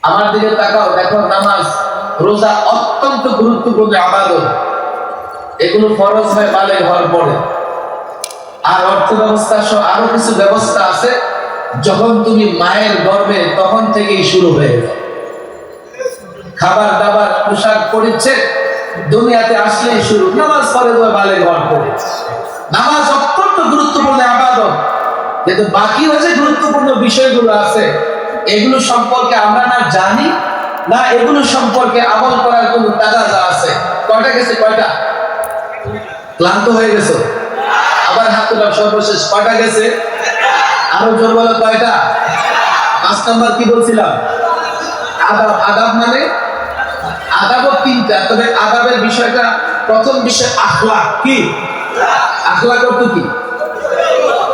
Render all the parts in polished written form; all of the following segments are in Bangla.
আমার দিকে তাকাও, দেখো নামাজ রোজা অত্যন্ত গুরুত্বপূর্ণ ইবাদত। এগুলো ফরজ হয় বালেগ হওয়ার পরে। আর অর্থ ব্যবস্থা সহ আরো কিছু ব্যবস্থা আছে, যখন তুমি মায়ের গর্ভে তখন থেকেই শুরু হয়ে যায়। খাবার দাবার পোশাক পরিচ্ছদ দুনিয়াতে আসলেই শুরু, নামাজ ফরজ হয় বালেগ হওয়ার পরে। নামাজ অত্যন্ত গুরুত্বপূর্ণ ইবাদত, কিন্তু বাকি হচ্ছে গুরুত্বপূর্ণ বিষয়গুলো আছে, এগুলো সম্পর্কে আমরা না জানি, না এগুলো সম্পর্কে আমল করার কোনো তাগাদা আছে। কয়টা গেছে? কয়টা? ক্লান্ত হয়ে গেছো? আবার হাত তোলা, সর্বশেষ কয়টা গেছে? আরো জোর বলো, কয়টা? 5 নাম্বার কি বলছিলাম? আদাব। আদাব মানে আদাবও 3টা, তবে আদাবের বিষয়টা প্রথম বিষয় আখলাক। কি আখলাক? অর্থ কি?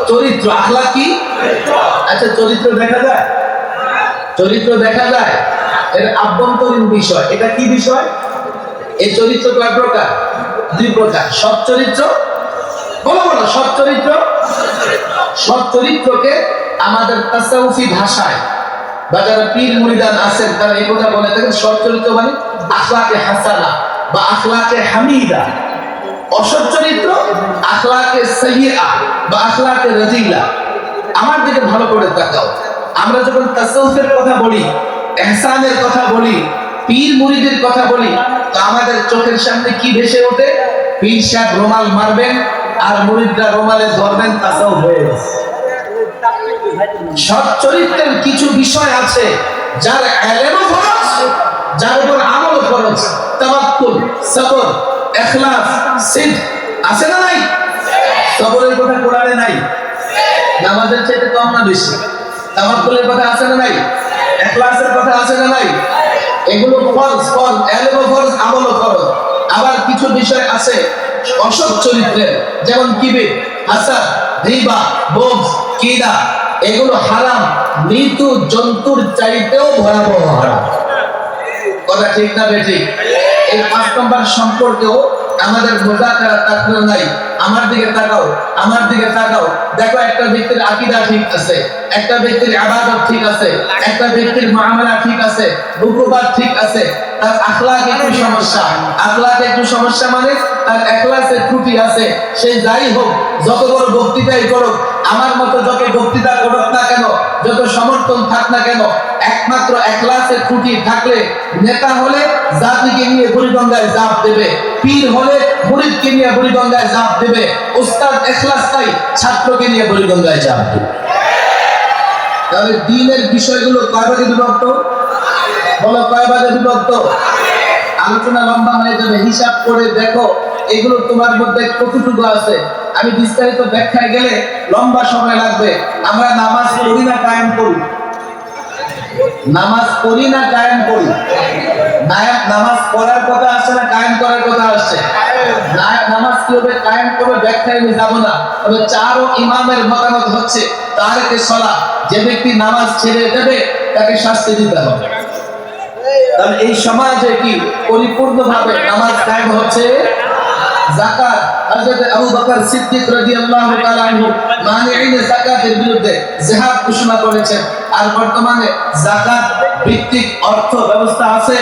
চরিত্র। আখলাক কি? আচ্ছা, চরিত্র দেখা যায়? চরিত্র দেখা যায়, এর আভ্যন্তরীণ বিষয়। এটা কি বিষয়? এই চরিত্র কয় প্রকার? 2 প্রকার। সৎ চরিত্র, বলো বলো, সৎ চরিত্র। সৎ চরিত্রকে আমাদের তাসাউফি ভাষায় বা যারা পীর মুরিদান আছেন তারা এই কথা বলে থাকেন, সৎ চরিত্র মানে আখলাকে হাসানা বা আখলাকে হামিদা। অসৎ চরিত্র আখলাকে সাইয়্যিআ বা আখলাকে রাজিলা। আমার দিকে ভালো করে তাকাও, আমরা যখন তাসাউফের কথা বলি, ইহসানের কথা বলি, পীর মুরিদের কথা বলি, তো আমাদের চোখের সামনে কি ভেসে ওঠে? পীর সাহেব রুমাল মারবেন আর মুরিদরা রুমালে ধরবেন, তাসাউফ হয়ে গেছে। সৎ চরিত্রের কিছু বিষয় আছে যার ইলমও ফরজ, যার উপর আমলও ফরজ। তাওয়াক্কুল, সবর, ইখলাস, সিদক আছে না নাই? সবরের কথা কোরআনে নাই? নামাজের চাইতে কম না বেশি? তাওয়াক্কুলের কথা আছে না নাই? ইখলাসের কথা আছে না নাই? এগুলো ফরজ, ফরজ, ইলমও ফরজ, আমলও ফরজ। আবার কিছু বিষয় আছে অসৎ চরিত্রের, যেমন কিবির, হাসাদ, রিবা, বগজ, কিনা, এগুলো হারাম, মৃত্যু জন্তুর চাইতেও ভয়াবহ হারাম। কথা ঠিক না বেঠিক? এই 5 নম্বর সম্পর্কেও আমাদের মুযাকারা তাকরার নাই। আমার দিকে তাকাও, আমার দিকে তাকাও, দেখো একটা ব্যক্তির আকীদা ঠিক আছে, একটা ব্যক্তির ইবাদত ঠিক আছে, একটা ব্যক্তির মুআমালা ঠিক আছে, রুকুবাত ঠিক আছে, তার আখলাক একটু সমস্যা। আখলাক একটু সমস্যা মানে তার ইখলাসে ত্রুটি আছে। সে যাই হোক, যত বড় বক্তৃতাই করুক, আমার মতো যত বক্তৃতা করুক না কেন, যত সমর্থন থাক না কেন, একমাত্র ইখলাসে ত্রুটি থাকলে নেতা হলে জাতিকে নিয়ে বুড়িগঙ্গায় ঝাঁপ দেবে, পীর হলে মুরিদকে নিয়ে বুড়িগঙ্গায় ঝাঁপ দেবে, উস্তাদ ইখলাস নাই, ছাত্রকে নিয়ে বুড়িগঙ্গায় ঝাঁপ দেবে। তাহলে দ্বীনের বিষয়গুলো কয় ভাগে বিভক্ত? বলো, কয় ভাগে বিভক্ত? আলোচনা লম্বা হয়ে যাবে, হিসাব করে দেখো এগুলো তোমার মধ্যে কতটুকু আছে। আমি বিস্তারিত ব্যাখ্যায় গেলে লম্বা সময় লাগবে। আমরা নামাজ পড়ি না কায়েম করি? নামাজ পড়ি না কায়েম করি? নামাজ পড়ার কথা আসছে না কায়েম করার কথা আসছে? নামাজ কিভাবে কায়েম করবে ব্যাখ্যায় আমি যাব না, তবে 4 ইমামের মতামত হচ্ছে তারিকে সালাত, যে ব্যক্তি নামাজ ছেড়ে দেবে তাকে শাস্তি দিতে হবে। তাহলে এই সমাজে কি পরিপূর্ণভাবে নামাজ কায়েম হচ্ছে? যাকাত, হযরত আবু বকর সিদ্দিক রাদিয়াল্লাহু তাআলা আনহু মানিঈন যাকাতের বিরুদ্ধে জিহাদ ঘোষণা করেছেন। আর বর্তমানে যাকাত ভিত্তিক অর্থ ব্যবস্থা আছে।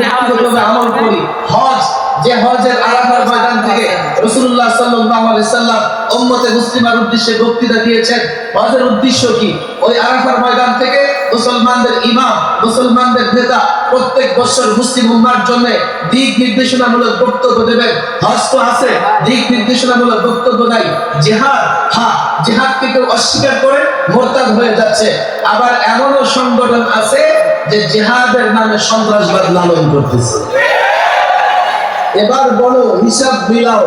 ব্যক্তিগতভাবে আমল করি। হজ, যে হজের আরাফার ময়দান থেকে রাসূলুল্লাহ সাল্লাল্লাহু আলাইহি সাল্লাম উম্মতে মুসলিমার উদ্দেশ্যে বক্তৃতা দিয়েছেন। হজের উদ্দেশ্য কি? ওই আরাফার ময়দান থেকে মুসলমানদের ইমাম, মুসলমানদের নেতা প্রত্যেক বছর মুসলিম উম্মার জন্য দিক নির্দেশনামূলক বক্তব্য দেবেন। হজ তো আছে, দিক নির্দেশনামূলক বক্তব্য নাই। জিহাদ, হ্যাঁ, জিহাদকে কেউ অস্বীকার করে মোরতাদ হয়ে যাচ্ছে। আবার এমনও সংগঠন আছে যে জিহাদের নামে সন্ত্রাসবাদ লালন করতেছে। এবার বলো, হিসাব মিলাও,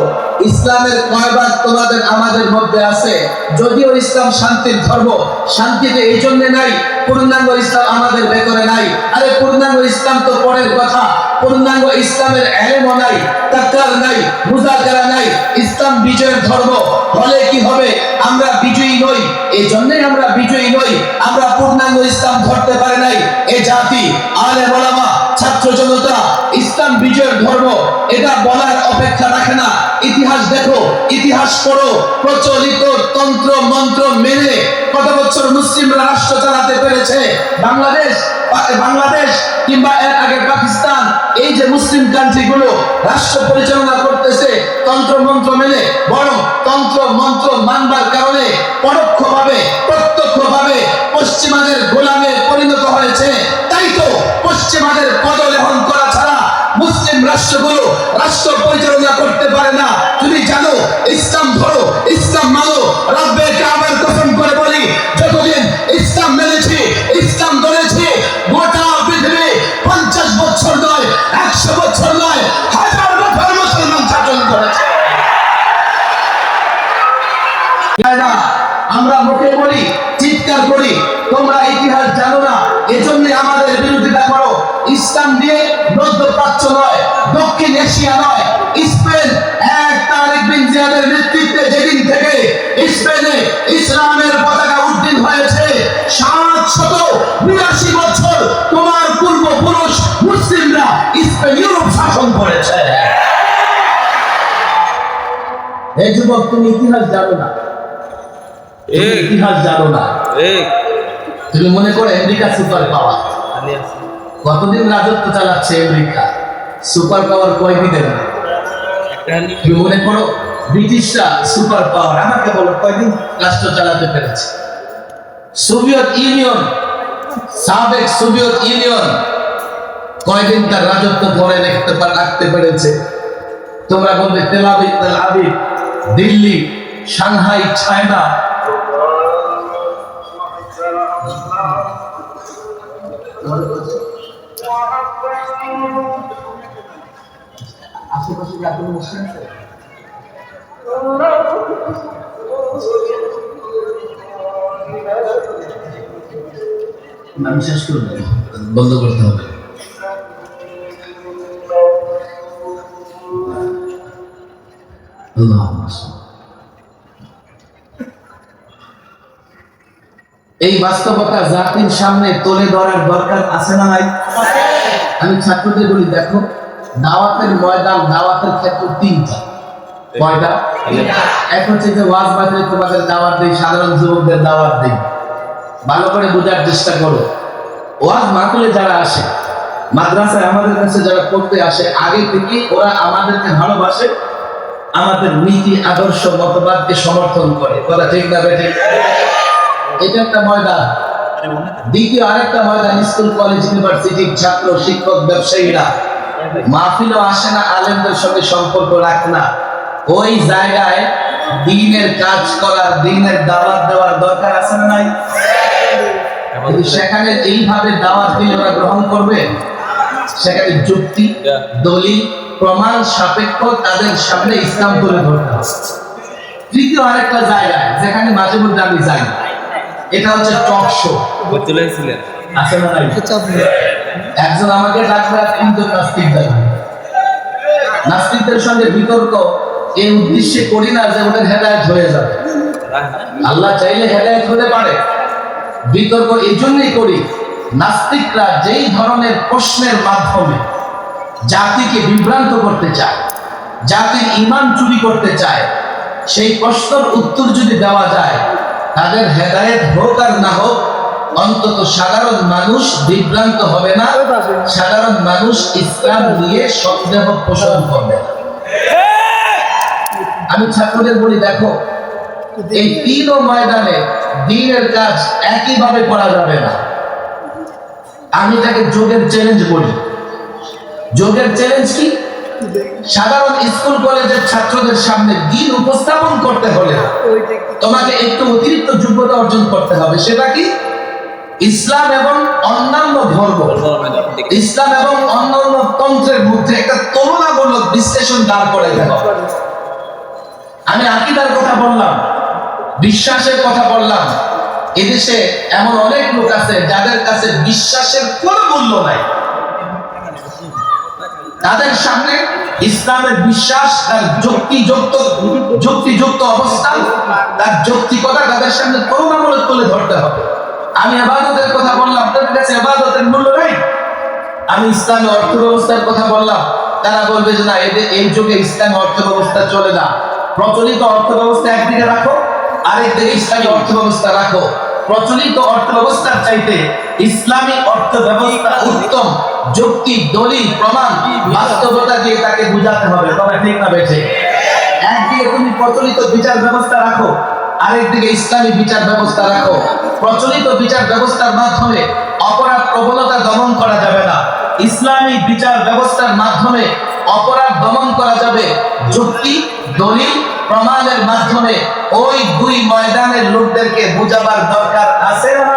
ইসলামের কয় ভাগ তোমাদের আমাদের মধ্যে আছে? যদিও ইসলাম শান্তির ধর্ম, শান্তিতে এই জন্য নাই পূর্ণাঙ্গ ইসলাম আমাদের ভেতরে নাই। আরে পূর্ণাঙ্গ ইসলাম তো পরের কথা। পূর্ণাঙ্গ ইসলামের ইলমও নাই, তাকরার নাই, মুযাকারা নাই। ইসলাম বিজয়ের ধর্ম হলে কি হবে? আমরা বিজয়ী নই, এই জন্যই আমরা বিজয়ী নই। আমরা পূর্ণাঙ্গ ইসলাম ধরতে পারি নাই। এ জাতি, আলেম ওলামা, ছাত্র জনতা ইসলাম বিজয়ের ধর্ম এটা বলার অপেক্ষা রাখে না। ইতিহাস দেখো, ইতিহাস পড়ো, প্রচলিত তন্ত্র মন্ত্র মেনে কত বছর মুসলিমরা রাষ্ট্র চালাতে পেরেছে? বাংলাদেশ বাংলাদেশ কিংবা এর আগে পাকিস্তান, এই যে মুসলিম কান্ট্রি গুলো রাষ্ট্র পরিচালনা করতেছে তন্ত্র মন্ত্র মেনে, বরং তন্ত্র মন্ত্র মানবার কারণে পরোক্ষভাবে প্রত্যক্ষভাবে পশ্চিমাদের গোলামে পরিণত হয়েছে। তাই তো পশ্চিমাদের পদলেহন করা ছাড়া মুসলিম রাষ্ট্রগুলো রাষ্ট্র পরিচালনা করতে পারে না। তুমি জানো, ইসলাম ধরো, ইসলাম মানো, রব্বে কাবার কসম করে বলি, যতদিন ইসলাম মেনেছি, ইসলাম ধরেছি, গোটা পৃথিবী 50 বছর নয়, 100 বছর নয়, 1000 বছর মুসলমান শাসন করেছে। আমরা মুখে বলি, চিৎকার করি, তোমরা ইতিহাস জানো না, এজন্য আমাদের বিরোধিতা করো। ইসলাম দিয়ে মধ্যপ্রাচ্য নয়, দক্ষিণ এশিয়া নয়, স্পেন এক তারিক বিন জিয়াদের নেতৃত্বে যেদিন থেকে স্পেনে ইসলামের পতাকা উড্ডীন হয়েছে, 782 বছর তোমার পূর্বপুরুষ মুসলিমরা স্পেন ইউরোপ শাসন করেছে। এই যুবক, তুমি ইতিহাস জানো না, ইতিহাস জানো না। তুমি মনে করো আমেরিকা সুপার পাওয়ার, কতদিন রাজত্ব চালাচ্ছে আমেরিকা? সুপার পাওয়ার কয়দিনের? তুমি মনে করো ব্রিটিশরা সুপার পাওয়ার, আমাকে বলো কয়দিন রাষ্ট্র চালাতে পেরেছে? সোভিয়েত ইউনিয়ন, সাবেক সোভিয়েত ইউনিয়ন কয়দিন তার রাজত্ব ধরে রাখতে পেরেছে? তোমরা বলবে Tel Aviv, Delhi, Shanghai, China. আশেপাশে কি মুসলিম আছে? আমি শেষ করব, বন্ধ করতে হবে। এই বাস্তবতা জাতির সামনে তুলে ধরার দরকার আছে না নাই? আমি ছাত্রদের বলি, দেখো, দাওয়াতের ময়দান, দাওয়াতের ক্ষেত্র 3টা। কয়টা? এক হচ্ছে যে ওয়াজ মাহফিলে তোমাদের দাওয়াত দেই, সাধারণ যুবকদের দাওয়াত দেই। ভালো করে বোঝার চেষ্টা করো। ওয়াজ মাহফিলে যারা আসে, মাদ্রাসায় আমাদের কাছে যারা পড়তে আসে, আগে থেকে ওরা আমাদেরকে ভালোবাসে, আমাদের নীতি আদর্শ মতবাদকে সমর্থন করে। কথা ঠিক না বেঠিক? এটা একটা ময়দান। দ্বিতীয় আরেকটা ময়দান, স্কুল, কলেজ, ইউনিভার্সিটির ছাত্র, শিক্ষক, ব্যবসায়ীরা মাহফিলও আসে না, আলেমদের সঙ্গে সম্পর্ক রাখে না। ওই জায়গায় দ্বীনের কাজ করার, দ্বীনের দাওয়াত দেওয়ার দরকার আছে না নাই? সেখানে এইভাবে দাওয়াত দিলে ওরা গ্রহণ করবে? সেখানে যুক্তি, দলিল, প্রমাণ সাপেক্ষ তাদের সামনে ইসলাম তুলে ধরতে হবে। তৃতীয় আরেকটা জায়গায় যেখানে মাঝে মধ্যে আমি যাই, এটা হচ্ছে টক শো। আছে না নাই? একজন আমাকে ডাকবে, কিন্তু নাস্তিকদের সঙ্গে বিতর্ক এই উদ্দেশ্যে করি না যে ওদের হেদায়েত হয়ে যাবে। আল্লাহ চাইলে হেদায়েত হতে পারে। বিতর্ক এই জন্যই করি, নাস্তিকরা যেই ধরনের প্রশ্নের মাধ্যমে জাতিকে বিভ্রান্ত করতে চায়, জাতির ঈমান চুরি করতে চায়, সেই প্রশ্নের উত্তর যদি দেওয়া যায়, তাদের হেদায়েত হোক আর না হোক, অন্তত সাধারণ মানুষ বিভ্রান্ত হবে না, সাধারণ মানুষ ইসলাম নিয়ে সন্দেহ পোষণ করবে না। আমি ছাত্রদের বলি, দেখো, এই 3 ময়দানে দ্বীনের কাজ একইভাবে করা যাবে না। আমি তাকে যোগের চ্যালেঞ্জ বলি। যোগের চ্যালেঞ্জ কি? সাধারণ স্কুল কলেজের ছাত্রদের সামনে দ্বীন উপস্থাপন করতে হলে তোমাকে একটু অতিরিক্ত যোগ্যতা অর্জন করতে হবে। সেটা কি? ইসলাম এবং অন্যান্য ধর্ম, ইসলাম এবং অন্যান্য তন্ত্রের মধ্যে একটা তুলনামূলক বিশ্লেষণ দাঁড় করে দেওয়া। আমি আকীদার কথা বললাম, বিশ্বাসের কথা বললাম। এদেশে এমন অনেক লোক আছে যাদের কাছে বিশ্বাসের কোনো মূল্য নাই। তাদের সামনে ইসলামের বিশ্বাস, তার যুক্তিযুক্ত অবস্থান, তার যৌক্তিকতা তাদের সামনে তুলনামূলক তুলে ধরতে হবে। আমি ইবাদতের কথা বললাম, তাদের কাছে ইবাদতের মূল্য নাই। আমি ইসলামী অর্থ ব্যবস্থার কথা বললাম, তারা বলবে যে না, এই যুগে ইসলামী অর্থ ব্যবস্থা চলে না। প্রচলিত অর্থ ব্যবস্থা একদিকে রাখো, আরেকদিকে ইসলামী অর্থ ব্যবস্থা রাখো। প্রচলিত অর্থ ব্যবস্থার চাইতে ইসলামী অর্থ ব্যবস্থা উত্তম। যুক্তি, দলিল, প্রমাণ, বাস্তবতা দিয়ে তাকে বুঝাতে হবে। তবে ঠিক না বেঠে? একদিকে তুমি প্রচলিত বিচার ব্যবস্থা রাখো, আরেকদিকে ইসলামী বিচার ব্যবস্থা রাখো। প্রচলিত বিচার ব্যবস্থার মাধ্যমে অপরাধ প্রবণতা দমন করা যাবে না, ইসলামী বিচার ব্যবস্থার মাধ্যমে অপরাধ দমন করা যাবে যুক্তি, দলিল, প্রমাণের মাধ্যমে। ওই দুই ময়দানের লোকদেরকে বুঝাবার দরকার আছে না?